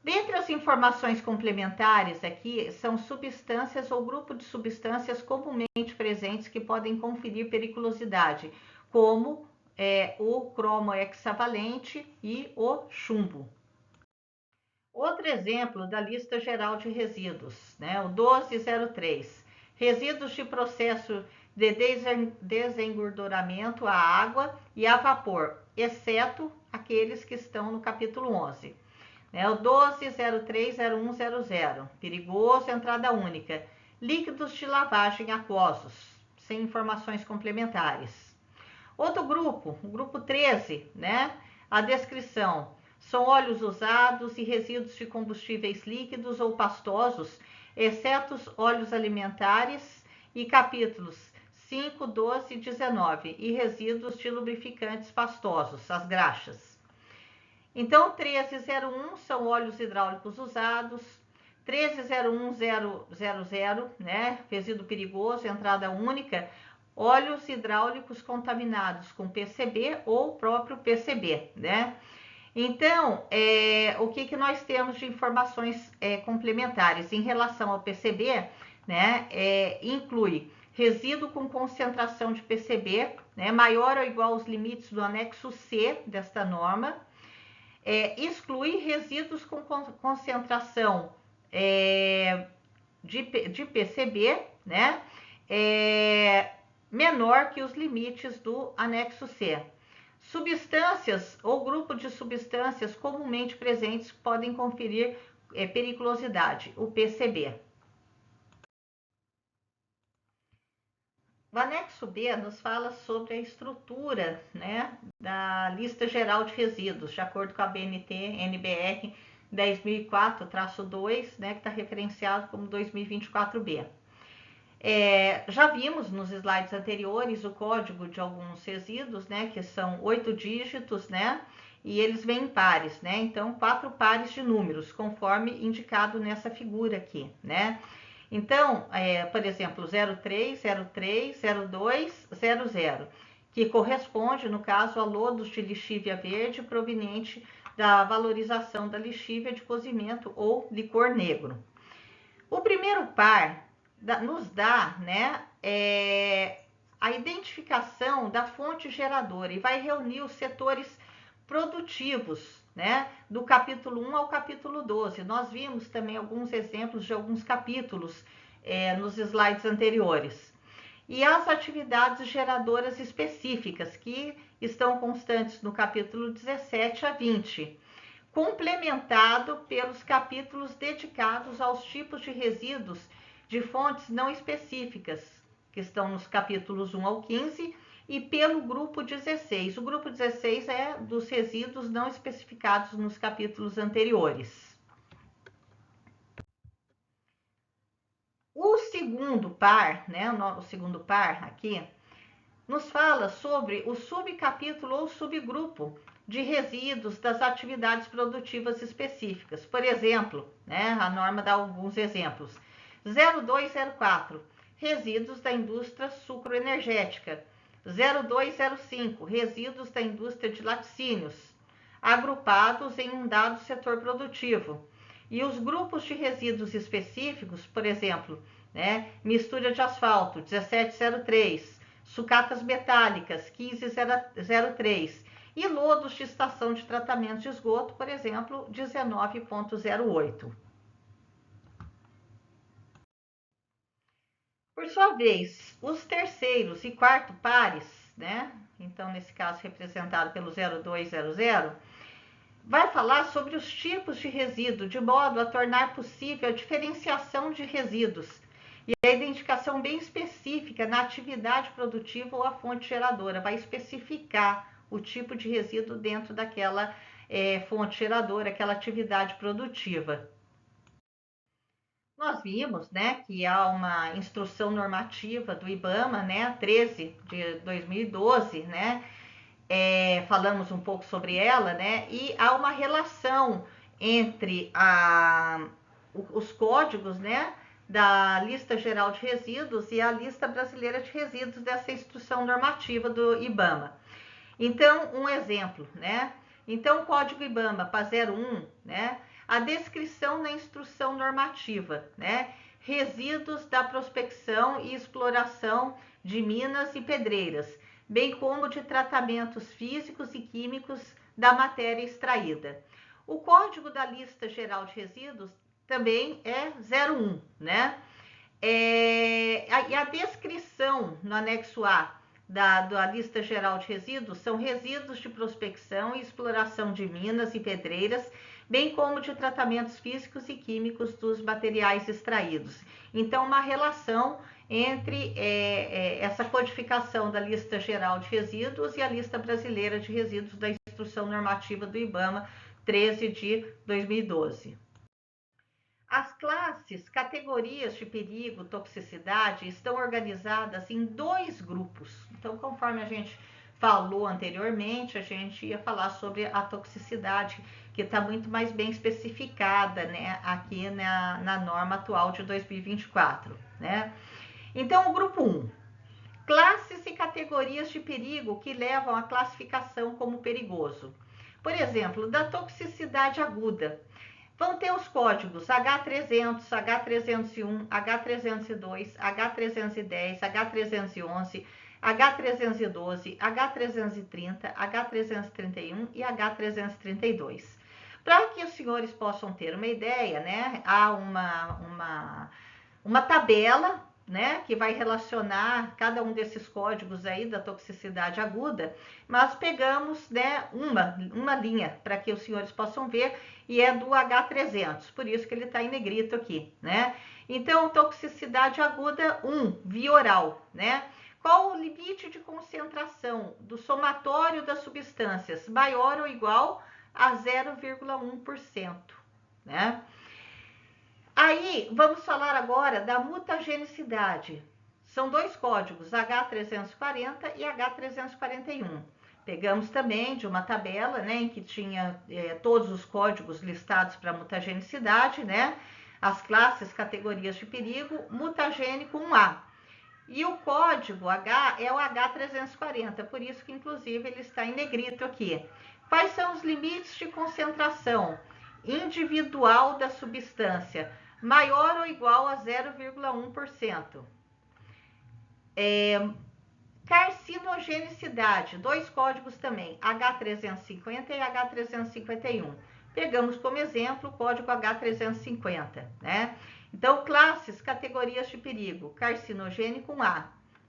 Dentre as informações complementares aqui são substâncias ou grupo de substâncias comumente presentes que podem conferir periculosidade, como o cromo hexavalente e o chumbo. Outro exemplo da lista geral de resíduos, né, o 1203, resíduos de processo de desengorduramento a água e a vapor, exceto aqueles que estão no capítulo 11. O 12.03.01.00, perigoso, entrada única, líquidos de lavagem aquosos, sem informações complementares. Outro grupo, o grupo 13, né? A descrição, são óleos usados e resíduos de combustíveis líquidos ou pastosos, exceto os óleos alimentares, e capítulos 5, 12 e 19, e resíduos de lubrificantes pastosos, as graxas. Então, 13.01 são óleos hidráulicos usados, 13.01.000, né, resíduo perigoso, entrada única, óleos hidráulicos contaminados com PCB ou próprio PCB, né? Então, o que nós temos de informações complementares em relação ao PCB, né? Inclui resíduo com concentração de PCB, né, maior ou igual aos limites do anexo C desta norma. Exclui resíduos com concentração de PCB, né, menor que os limites do anexo C. Substâncias ou grupo de substâncias comumente presentes podem conferir periculosidade, o PCB. O anexo B nos fala sobre a estrutura, né, da lista geral de resíduos, de acordo com a BNT-NBR 10.004-2, né, que está referenciado como 2024B. Já vimos nos slides anteriores o código de alguns resíduos, né, que são 8 dígitos, né, e eles vêm em pares, né, então 4 pares de números, conforme indicado nessa figura aqui, né. Então, por exemplo, 03, 03, 02, 00, que corresponde, no caso, a lodos de lixívia verde proveniente da valorização da lixívia de cozimento ou licor negro. O primeiro par nos dá, né, a identificação da fonte geradora e vai reunir os setores produtivos, né, do capítulo 1 ao capítulo 12. Nós vimos também alguns exemplos de alguns capítulos nos slides anteriores. E as atividades geradoras específicas, que estão constantes no capítulo 17 a 20, complementado pelos capítulos dedicados aos tipos de resíduos de fontes não específicas, que estão nos capítulos 1 ao 15, e pelo grupo 16. O grupo 16 é dos resíduos não especificados nos capítulos anteriores. O segundo par, né, o segundo par aqui, nos fala sobre o subcapítulo ou subgrupo de resíduos das atividades produtivas específicas. Por exemplo, né, a norma dá alguns exemplos. 0204, resíduos da indústria sucroenergética. 0205, resíduos da indústria de laticínios, agrupados em um dado setor produtivo. E os grupos de resíduos específicos, por exemplo, né, mistura de asfalto, 1703, sucatas metálicas, 1503, e lodos de estação de tratamento de esgoto, por exemplo, 19.08. Por sua vez, os terceiros e quarto pares, né, então nesse caso representado pelo 0200, vai falar sobre os tipos de resíduo, de modo a tornar possível a diferenciação de resíduos e a identificação bem específica na atividade produtiva ou a fonte geradora. Vai especificar o tipo de resíduo dentro daquela fonte geradora, aquela atividade produtiva. Nós vimos, né, que há uma instrução normativa do IBAMA, né, 13 de 2012, né, falamos um pouco sobre ela, né? E há uma relação entre os códigos, né, da lista geral de resíduos e a lista brasileira de resíduos dessa instrução normativa do IBAMA. Então, um exemplo, né? Então, o código IBAMA PA 01, né? A descrição na instrução normativa, né? Resíduos da prospecção e exploração de minas e pedreiras, bem como de tratamentos físicos e químicos da matéria extraída. O código da lista geral de resíduos também é 01, né? E a descrição no anexo A da lista geral de resíduos são resíduos de prospecção e exploração de minas e pedreiras, bem como de tratamentos físicos e químicos dos materiais extraídos. Então, uma relação entre essa codificação da lista geral de resíduos e a lista brasileira de resíduos da instrução normativa do IBAMA 13 de 2012. As classes, categorias de perigo, toxicidade estão organizadas em 2 grupos. Então, conforme a gente falou anteriormente, a gente ia falar sobre a toxicidade, que está muito mais bem especificada, né, aqui na norma atual de 2024, né? Então, o grupo 1, classes e categorias de perigo que levam à classificação como perigoso. Por exemplo, da toxicidade aguda, vão ter os códigos H300, H301, H302, H310, H311, H312, H330, H331 e H332. Para que os senhores possam ter uma ideia, né, há uma tabela, né, que vai relacionar cada um desses códigos aí da toxicidade aguda, mas pegamos, né, uma linha para que os senhores possam ver, e é do H300, por isso que ele está em negrito aqui, né? Então, toxicidade aguda 1, via oral, né? Qual o limite de concentração do somatório das substâncias? Maior ou igual a 0,1%, né? Aí, vamos falar agora da mutagenicidade. São dois códigos, H340 e H341. Pegamos também de uma tabela, né, em que tinha todos os códigos listados para mutagenicidade, né, as classes, categorias de perigo, mutagênico 1A. E o código H é o H340, por isso que inclusive ele está em negrito aqui. Quais são os limites de concentração individual da substância? Maior ou igual a 0,1%. Carcinogenicidade, dois códigos também, H350 e H351. Pegamos como exemplo o código H350, né? Então, classes, categorias de perigo, carcinogênico 1A,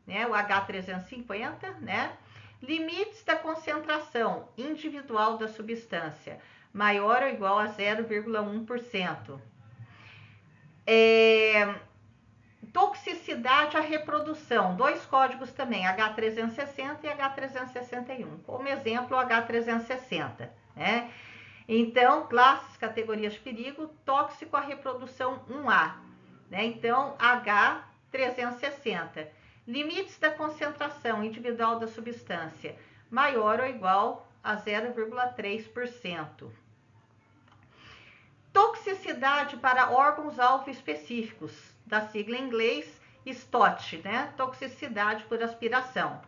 né? O H350, né? Limites da concentração individual da substância, maior ou igual a 0,1%. Toxicidade à reprodução, dois códigos também, H360 e H361. Como exemplo, o H360, né? Então, classes, categorias de perigo, tóxico à reprodução 1A, né? Então, H360. Limites da concentração individual da substância, maior ou igual a 0,3%. Toxicidade para órgãos-alvo específicos, da sigla em inglês STOT, né? Toxicidade por aspiração.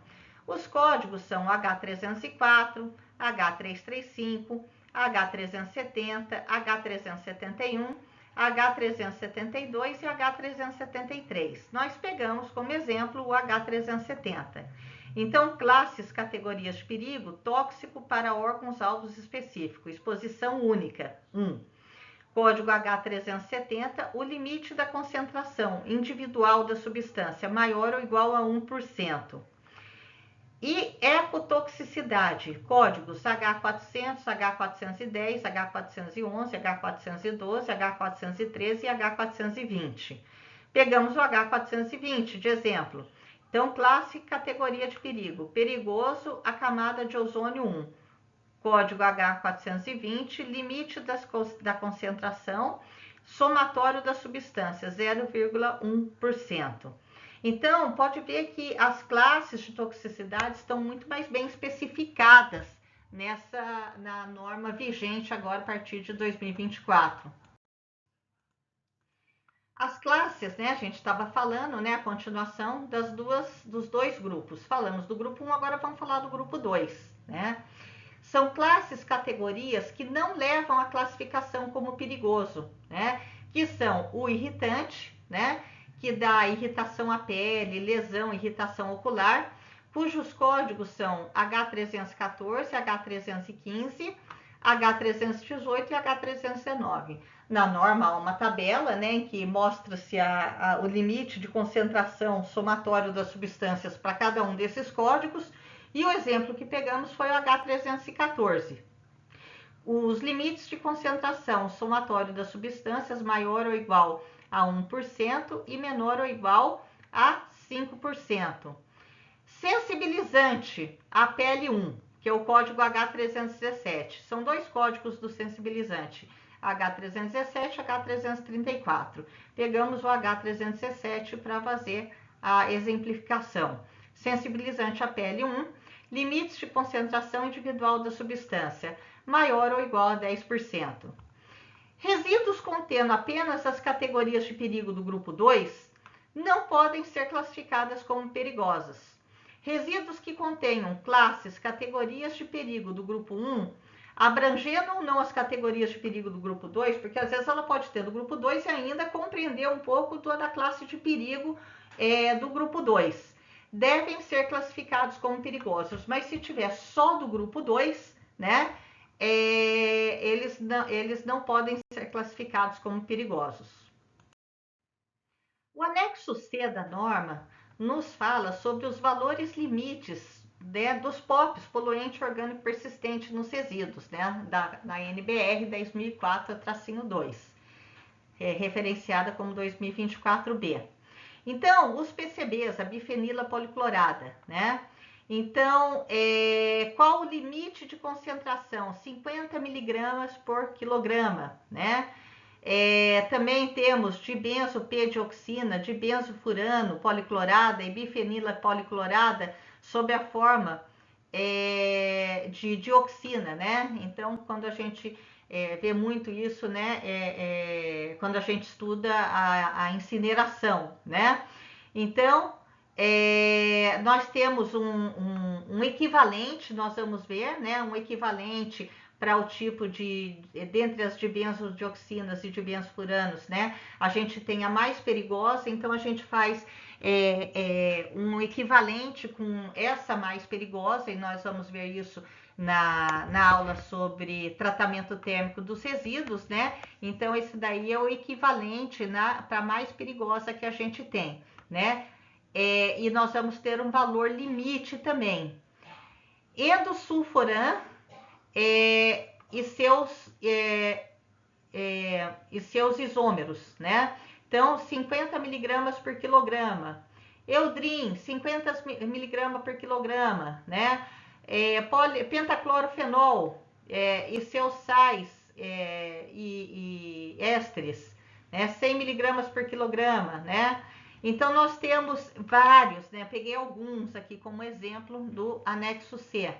Os códigos são H304, H335, H370, H371, H372 e H373. Nós pegamos como exemplo o H370. Então, classes, categorias de perigo, tóxico para órgãos-alvos específicos, exposição única, 1. Código H370, o limite da concentração individual da substância maior ou igual a 1%. E ecotoxicidade, códigos H400, H410, H411, H412, H413 e H420. Pegamos o H420 de exemplo. Então, classe e categoria de perigo. Perigoso, a camada de ozônio 1. Código H420, limite da concentração, somatório da substância, 0,1%. Então, pode ver que as classes de toxicidade estão muito mais bem especificadas na norma vigente agora a partir de 2024. As classes, né, a gente estava falando, né, a continuação dos dois grupos. Falamos do grupo 1, agora vamos falar do grupo 2, né? São classes, categorias que não levam a classificação como perigoso, né? Que são o irritante, né? Que dá irritação à pele, lesão, irritação ocular, cujos códigos são H314, H315, H318 e H319. Na norma há uma tabela, né, em que mostra-se o limite de concentração somatório das substâncias para cada um desses códigos, e o exemplo que pegamos foi o H314. Os limites de concentração somatório das substâncias maior ou igual a 1% e menor ou igual a 5%. Sensibilizante, a PL1, que é o código H317. São dois códigos do sensibilizante, H317 e H334. Pegamos o H317 para fazer a exemplificação. Sensibilizante a PL1, limites de concentração individual da substância, maior ou igual a 10%. Resíduos contendo apenas as categorias de perigo do grupo 2 não podem ser classificadas como perigosas. Resíduos que contenham classes, categorias de perigo do grupo 1, abrangendo ou não as categorias de perigo do grupo 2, porque às vezes ela pode ter do grupo 2 e ainda compreender um pouco toda a classe de perigo do grupo 2. Devem ser classificados como perigosos, mas se tiver só do grupo 2, né, eles não podem ser classificados como perigosos. O anexo C da norma nos fala sobre os valores limites, né, dos POPs, poluente orgânico persistente nos resíduos, né, da NBR 2004-2, referenciada como 2024B. Então, os PCBs, a bifenila policlorada, né? Então, qual o limite de concentração? 50 miligramas por quilograma, né? Também temos dibenzo-P-dioxina, dibenzofurano policlorada e bifenila policlorada sob a forma de dioxina, né? Então, quando a gente vê muito isso, né? Quando a gente estuda a incineração, né? Então, nós temos um equivalente, nós vamos ver, né? Um equivalente para o tipo dentre as dibenzodioxinas e dibenzofuranos, né? A gente tem a mais perigosa, então a gente faz um equivalente com essa mais perigosa, e nós vamos ver isso na aula sobre tratamento térmico dos resíduos, né? Então, esse daí é o equivalente para a mais perigosa que a gente tem, né? E nós vamos ter um valor limite também. Endosulfuran e seus isômeros, né? Então, 50 miligramas por quilograma. Eudrin, 50 miligramas por quilograma, né? Pentaclorofenol e seus sais e ésteres, né? 100 miligramas por quilograma, né? Então, nós temos vários, né? Peguei alguns aqui como exemplo do anexo C.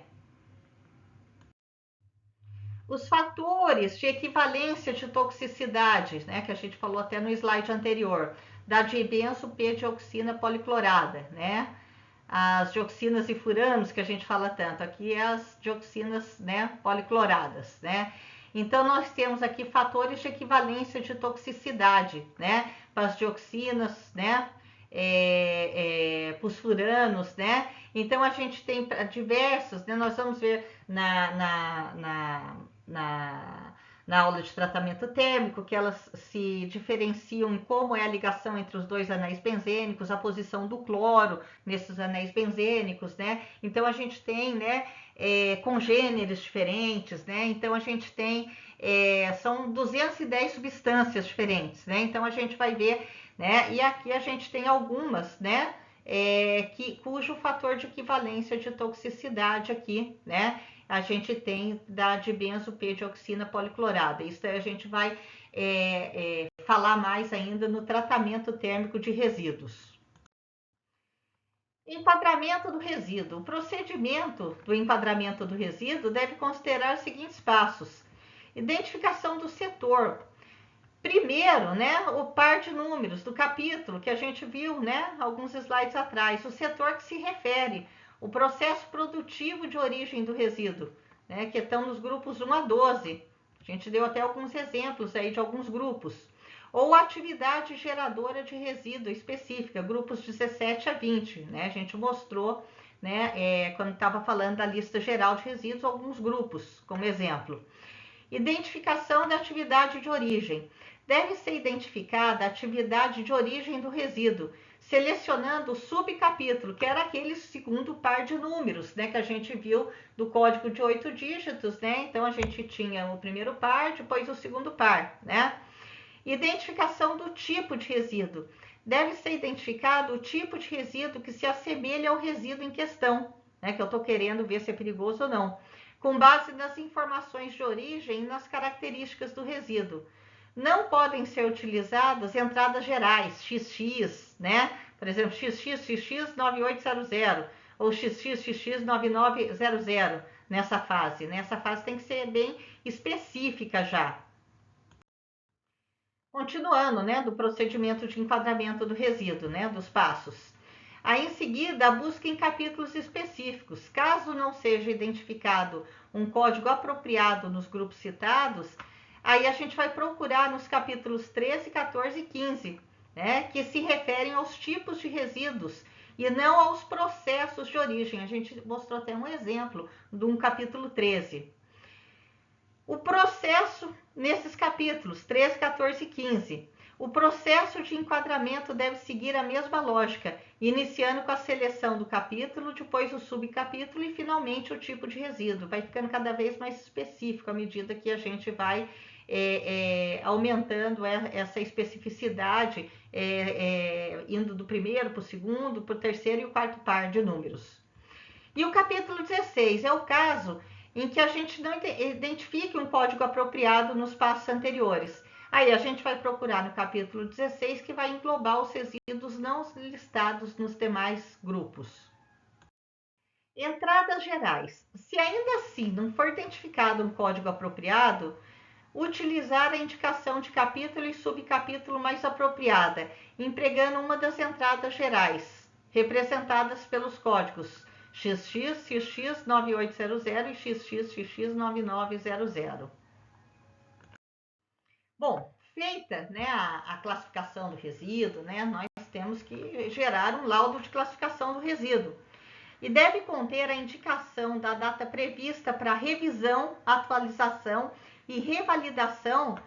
Os fatores de equivalência de toxicidade, né, que a gente falou até no slide anterior, da dibenzo-P-dioxina policlorada, né? As dioxinas e furanos que a gente fala tanto, aqui é as dioxinas, né, policloradas, né? Então, nós temos aqui fatores de equivalência de toxicidade, né? Para as dioxinas, né? Para os furanos, né? Então, a gente tem diversos, né? Nós vamos ver na aula de tratamento térmico, que elas se diferenciam em como é a ligação entre os dois anéis benzênicos, a posição do cloro nesses anéis benzênicos, né? Então, a gente tem, né, congêneres diferentes, né? Então, a gente tem, são 210 substâncias diferentes, né? Então, a gente vai ver, né? E aqui a gente tem algumas, né? Cujo fator de equivalência de toxicidade aqui, né? A gente tem da dibenzo-P-dioxina policlorada. Isso a gente vai falar mais ainda no tratamento térmico de resíduos. Enquadramento do resíduo. O procedimento do enquadramento do resíduo deve considerar os seguintes passos. Identificação do setor. Primeiro, né, o par de números do capítulo que a gente viu, né, alguns slides atrás, o setor que se refere, o processo produtivo de origem do resíduo, né, que estão nos grupos 1 a 12. A gente deu até alguns exemplos aí de alguns grupos. Ou atividade geradora de resíduo específica, grupos 17 a 20, né, a gente mostrou, né, quando estava falando da lista geral de resíduos, alguns grupos, como exemplo. Identificação da atividade de origem. Deve ser identificada a atividade de origem do resíduo, selecionando o subcapítulo, que era aquele segundo par de números, né, que a gente viu do código de 8 dígitos, né? Então, a gente tinha o primeiro par, depois o segundo par, né? Identificação do tipo de resíduo. Deve ser identificado o tipo de resíduo que se assemelha ao resíduo em questão, né, que eu estou querendo ver se é perigoso ou não, com base nas informações de origem e nas características do resíduo. Não podem ser utilizadas entradas gerais, XX, né? Por exemplo, XXXX 9800 ou XXXX 9900 nessa fase. Nessa fase tem que ser bem específica já. Continuando, né, do procedimento de enquadramento do resíduo, né, dos passos. Aí, em seguida, a busca em capítulos específicos. Caso não seja identificado um código apropriado nos grupos citados, aí a gente vai procurar nos capítulos 13, 14 e 15, né, que se referem aos tipos de resíduos e não aos processos de origem. A gente mostrou até um exemplo de um capítulo 13. O processo nesses capítulos 13, 14 e 15. O processo de enquadramento deve seguir a mesma lógica, iniciando com a seleção do capítulo, depois o subcapítulo e finalmente o tipo de resíduo. Vai ficando cada vez mais específico à medida que a gente vai aumentando essa especificidade, indo do primeiro para o segundo, para o terceiro e o quarto par de números. E o capítulo 16 é o caso em que a gente não identifique um código apropriado nos passos anteriores. Aí a gente vai procurar no capítulo 16, que vai englobar os resíduos não listados nos demais grupos. Entradas gerais. Se ainda assim não for identificado um código apropriado, utilizar a indicação de capítulo e subcapítulo mais apropriada, empregando uma das entradas gerais, representadas pelos códigos XX, XX 9800 e XX 9900. Bom, feita, né, a classificação do resíduo, né, nós temos que gerar um laudo de classificação do resíduo. E deve conter a indicação da data prevista para revisão, atualização e revalidação,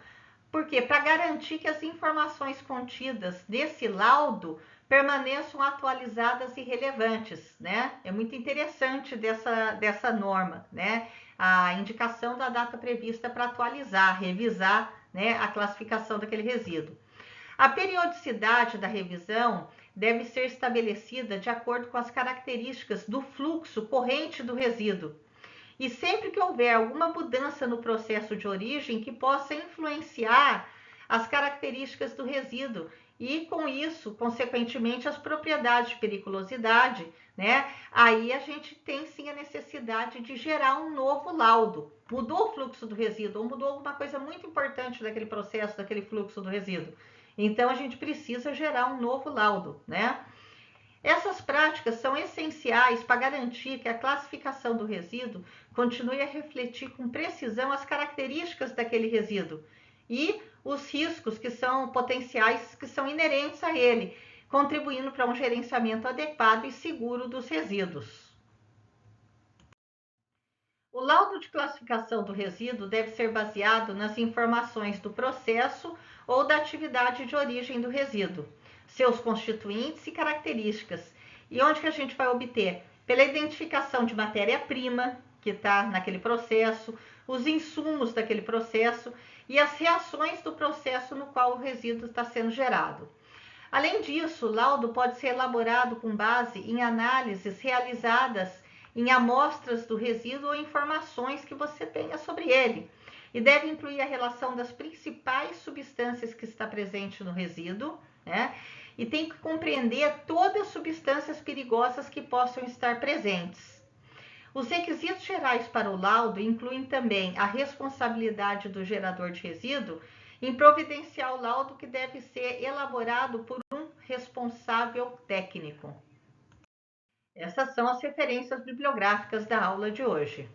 porque para garantir que as informações contidas nesse laudo permaneçam atualizadas e relevantes, né? É muito interessante dessa norma, né? A indicação da data prevista para atualizar, revisar, né, a classificação daquele resíduo. A periodicidade da revisão deve ser estabelecida de acordo com as características do fluxo corrente do resíduo. E sempre que houver alguma mudança no processo de origem que possa influenciar as características do resíduo e, com isso, consequentemente, as propriedades de periculosidade, né? Aí a gente tem sim a necessidade de gerar um novo laudo. Mudou o fluxo do resíduo ou mudou alguma coisa muito importante daquele processo, daquele fluxo do resíduo. Então a gente precisa gerar um novo laudo, né? Essas práticas são essenciais para garantir que a classificação do resíduo continue a refletir com precisão as características daquele resíduo e os riscos que são potenciais, que são inerentes a ele, contribuindo para um gerenciamento adequado e seguro dos resíduos. O laudo de classificação do resíduo deve ser baseado nas informações do processo ou da atividade de origem do resíduo, seus constituintes e características. E onde que a gente vai obter? Pela identificação de matéria-prima que está naquele processo, os insumos daquele processo e as reações do processo no qual o resíduo está sendo gerado. Além disso, o laudo pode ser elaborado com base em análises realizadas em amostras do resíduo ou informações que você tenha sobre ele. E deve incluir a relação das principais substâncias que está presente no resíduo, né? E tem que compreender todas as substâncias perigosas que possam estar presentes. Os requisitos gerais para o laudo incluem também a responsabilidade do gerador de resíduo em providenciar o laudo, que deve ser elaborado por um responsável técnico. Essas são as referências bibliográficas da aula de hoje.